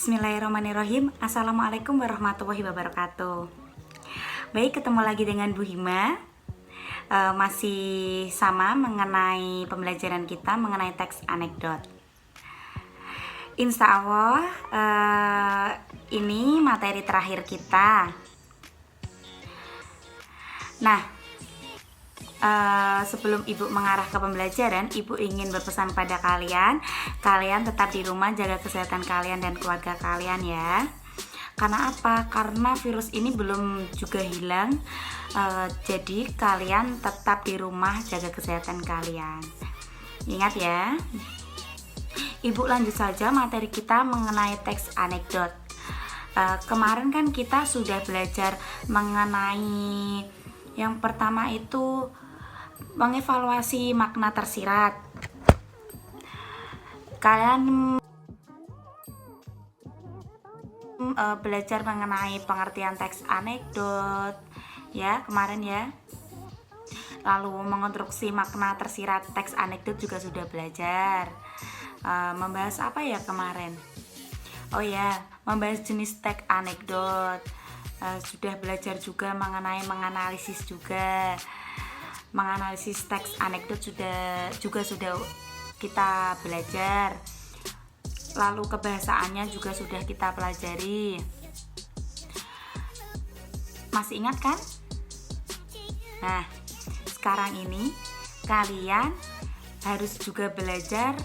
Bismillahirrahmanirrahim. Assalamualaikum warahmatullahi wabarakatuh. Baik, ketemu lagi dengan Bu Hima. Masih sama mengenai pembelajaran kita mengenai teks anekdot. Insya Allah ini materi terakhir kita. Nah, sebelum Ibu mengarah ke pembelajaran, Ibu ingin berpesan pada kalian tetap di rumah, jaga kesehatan kalian dan keluarga kalian ya. Karena apa? Karena virus ini belum juga hilang. Jadi kalian tetap di rumah, jaga kesehatan kalian. Ingat ya. Ibu lanjut saja materi kita mengenai teks anekdot. Kemarin kan kita sudah belajar mengenai yang pertama itu mengevaluasi makna tersirat. Kalian belajar mengenai pengertian teks anekdot ya kemarin ya. Lalu mengonstruksi makna tersirat teks anekdot juga sudah belajar. Membahas apa ya kemarin? Oh ya, membahas jenis teks anekdot. Sudah belajar juga mengenai menganalisis juga. Menganalisis teks anekdot juga sudah kita belajar. Lalu kebahasaannya juga sudah kita pelajari. Masih ingat kan? Nah, sekarang ini kalian harus juga belajar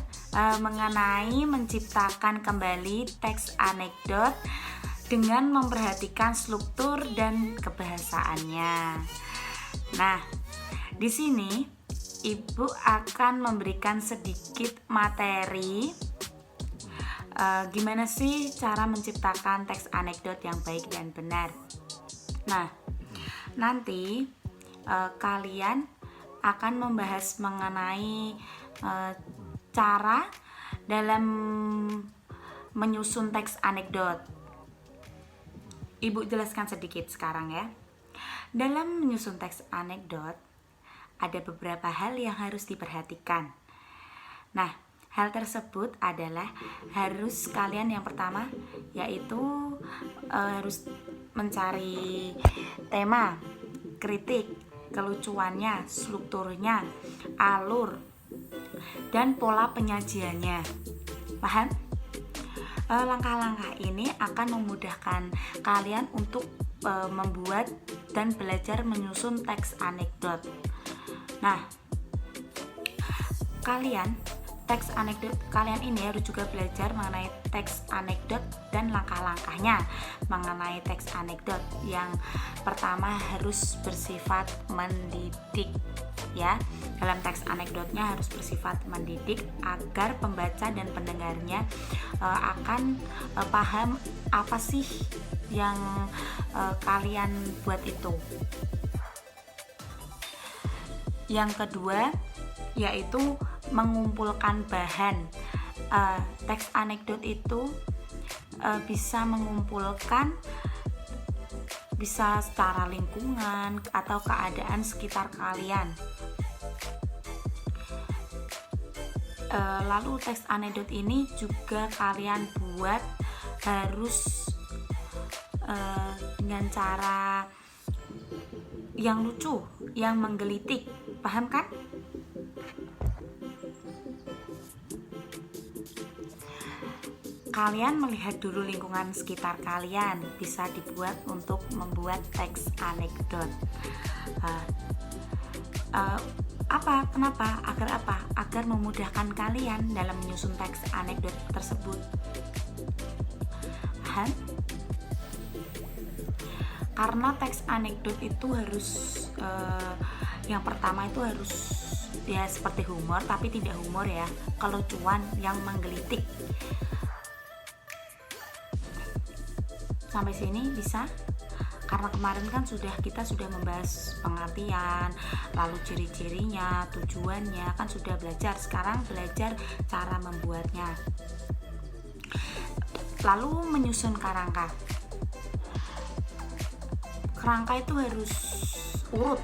mengenai menciptakan kembali teks anekdot dengan memperhatikan struktur dan kebahasaannya. Nah, di sini Ibu akan memberikan sedikit materi gimana sih cara menciptakan teks anekdot yang baik dan benar. Nah, nanti kalian akan membahas mengenai cara dalam menyusun teks anekdot. Ibu jelaskan sedikit sekarang ya. Dalam menyusun teks anekdot ada beberapa hal yang harus diperhatikan. Nah, hal tersebut adalah harus kalian yang pertama yaitu harus mencari tema, kritik, kelucuannya, strukturnya, alur, dan pola penyajiannya. Paham? Langkah-langkah ini akan memudahkan kalian untuk membuat dan belajar menyusun teks anekdot. Nah, teks anekdot kalian ini harus juga belajar mengenai teks anekdot dan langkah-langkahnya mengenai teks anekdot. Yang pertama harus bersifat mendidik ya. Dalam teks anekdotnya harus bersifat mendidik agar pembaca dan pendengarnya akan paham apa sih yang kalian buat itu. Yang kedua yaitu mengumpulkan bahan. Teks anekdot itu bisa mengumpulkan, bisa secara lingkungan atau keadaan sekitar kalian. Lalu teks anekdot ini juga kalian buat harus dengan cara yang lucu, yang menggelitik. Paham kan? Kalian melihat dulu lingkungan sekitar kalian, bisa dibuat untuk membuat teks anekdot. Kenapa? Agar apa? Agar memudahkan kalian dalam menyusun teks anekdot tersebut. Paham? Karena teks anekdot itu harus yang pertama itu harus ya seperti humor, tapi tidak humor ya, kelucuan yang menggelitik. Sampai sini bisa? Karena kemarin kan kita sudah membahas pengertian, lalu ciri-cirinya, tujuannya, kan sudah belajar. Sekarang belajar cara membuatnya. Lalu menyusun kerangka. Kerangka itu harus urut.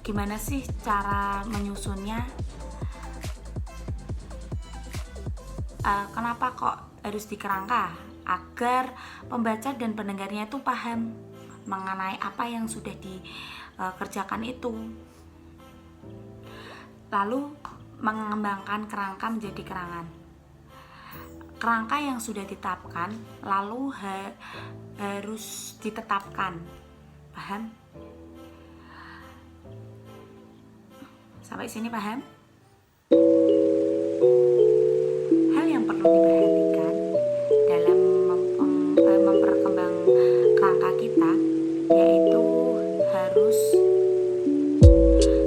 Gimana sih cara menyusunnya? Kenapa kok harus dikerangka? agar pembaca dan pendengarnya itu paham mengenai apa yang sudah dikerjakan itu. Lalu mengembangkan kerangka menjadi kerangan. Kerangka yang sudah ditetapkan lalu harus ditetapkan. Paham? Sampai sini paham? Hal yang perlu diperhatikan dalam memperkembang kerangka kita yaitu harus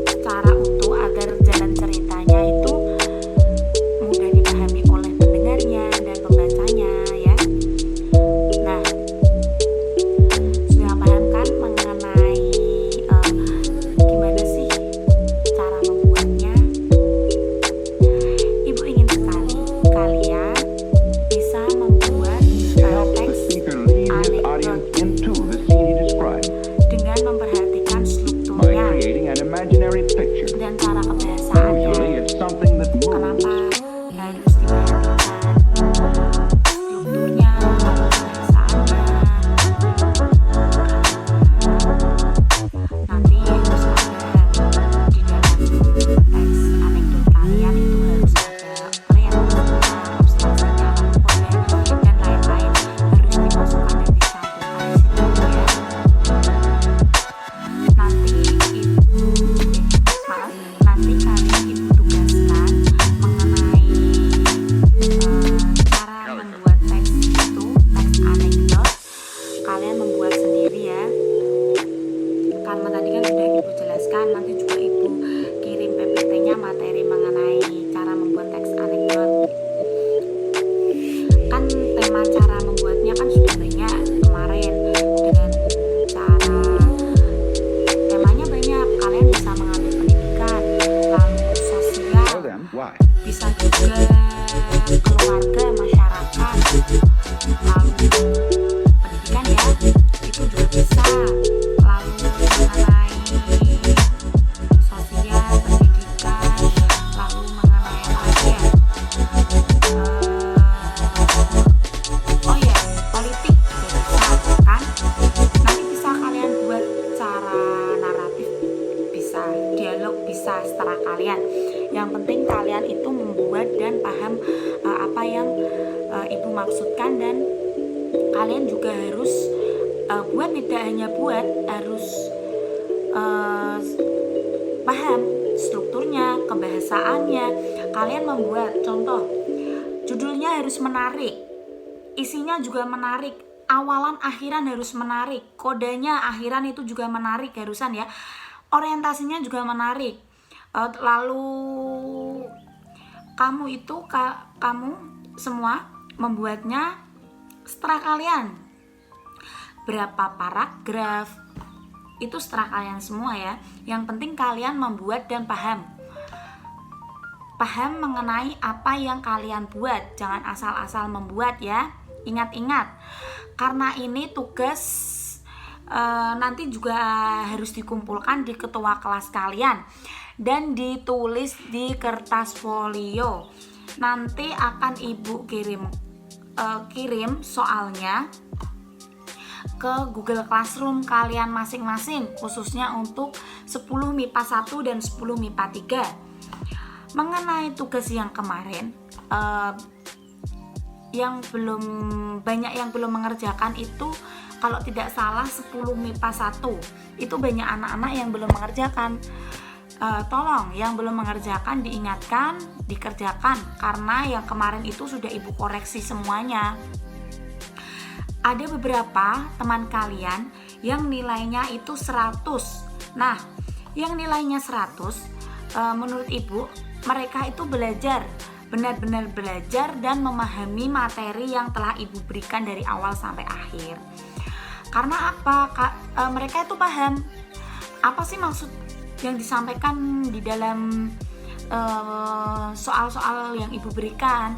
secara utuh agar jalan ceritanya itu mudah dipahami oleh pendengarnya dan pembacanya ya. Nah, sudah paham kan mengenai gimana sih cara membuatnya? Ibu ingin sekali kalian bisa membuat teks anekdot dengan memperhatikan strukturnya dan cara kebiasaannya. Kenapa harus diperhatikan strukturnya, kebiasaannya? Nanti harus ada di dalam teks anekdot kalian itu harus ada realitasnya, abstraksinya, kode dan lain-lain harus dimasukkan dan dicantumkan di situ ya. Nanti kalian ibu tugaskan mengenai cara membuat teks itu, teks anekdot kalian membuat sendiri ya. Karena tadi kan sudah ibu jelaskan, nanti juga ibu kirim PPT-nya materi mengenai cara membuat teks anekdot. Kan tema cara membuatnya kan sudah banyak kemarin dengan cara temanya banyak. Kalian bisa mengambil pendidikan, lalu sosial, bisa juga keluarga, masyarakat, lalu pendidikan ya, itu juga bisa. Lalu mengenai sosial, pendidikan, lalu mengenai apa lagi ya? Oh ya, politik juga bisa kan? Nanti bisa kalian buat cara naratif, bisa dialog, bisa setelah kalian. Yang penting kalian itu membuat dan paham apa yang ibu maksudkan, dan kalian juga harus buat, tidak hanya buat, harus paham strukturnya, kebahasaannya. Kalian membuat contoh, judulnya harus menarik, isinya juga menarik, awalan akhiran harus menarik, kodenya akhiran itu juga menarik harusan ya, orientasinya juga menarik. Lalu kamu semua membuatnya setelah kalian berapa paragraf itu setelah kalian semua ya. Yang penting kalian membuat dan paham mengenai apa yang kalian buat. Jangan asal-asal membuat ya. Ingat-ingat, karena ini tugas nanti juga harus dikumpulkan di ketua kelas kalian dan ditulis di kertas folio. Nanti akan ibu kirim soalnya ke Google Classroom kalian masing-masing, khususnya untuk 10 MIPA 1 dan 10 MIPA 3. Mengenai tugas yang kemarin, yang belum banyak yang belum mengerjakan itu, kalau tidak salah 10 MIPA 1 itu banyak anak-anak yang belum mengerjakan. Tolong yang belum mengerjakan diingatkan, dikerjakan, karena yang kemarin itu sudah ibu koreksi semuanya. Ada beberapa teman kalian yang nilainya itu 100. Nah, yang nilainya 100 menurut ibu, mereka itu belajar, benar-benar belajar dan memahami materi yang telah ibu berikan dari awal sampai akhir. Karena apa? Mereka itu paham apa sih maksud yang disampaikan di dalam soal-soal yang ibu berikan.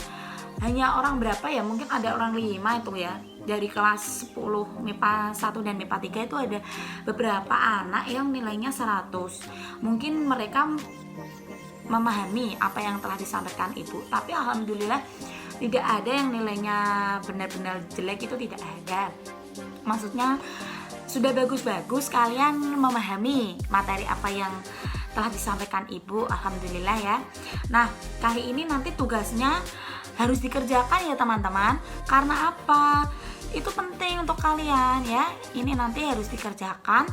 Hanya orang berapa ya, mungkin ada orang 5 itu ya, dari kelas 10 MIPA 1 dan MIPA 3 itu ada beberapa anak yang nilainya 100. Mungkin mereka memahami apa yang telah disampaikan ibu, tapi alhamdulillah Tidak ada yang nilainya benar-benar jelek, itu tidak ada. Maksudnya sudah bagus-bagus kalian memahami materi apa yang telah disampaikan ibu, alhamdulillah ya. Nah, kali ini nanti tugasnya harus dikerjakan ya teman-teman. Karena apa? Itu penting untuk kalian ya. Ini nanti harus dikerjakan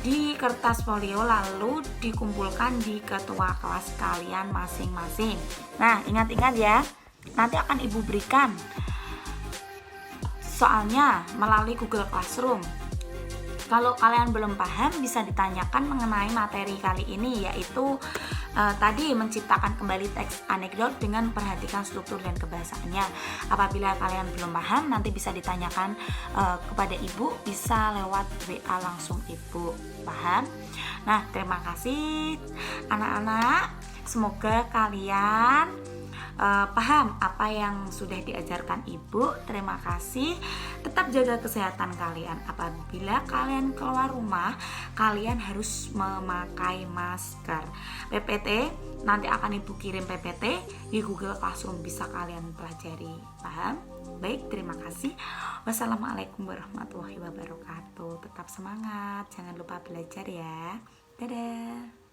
di kertas folio lalu dikumpulkan di ketua kelas kalian masing-masing. Nah, ingat-ingat ya. Nanti akan ibu berikan soalnya melalui Google Classroom. Kalau kalian belum paham bisa ditanyakan mengenai materi kali ini, yaitu tadi menciptakan kembali teks anekdot dengan perhatikan struktur dan kebahasaannya. Apabila kalian belum paham nanti bisa ditanyakan kepada ibu, bisa lewat WA langsung ibu. Paham? Nah, terima kasih anak-anak. Semoga kalian paham apa yang sudah diajarkan ibu. Terima kasih. Tetap jaga kesehatan kalian. Apabila kalian keluar rumah, kalian harus memakai masker. PPT nanti akan ibu kirim PPT di Google Classroom, bisa kalian pelajari. Paham? Baik, terima kasih. Wassalamualaikum warahmatullahi wabarakatuh. Tetap semangat, jangan lupa belajar ya. Dadah.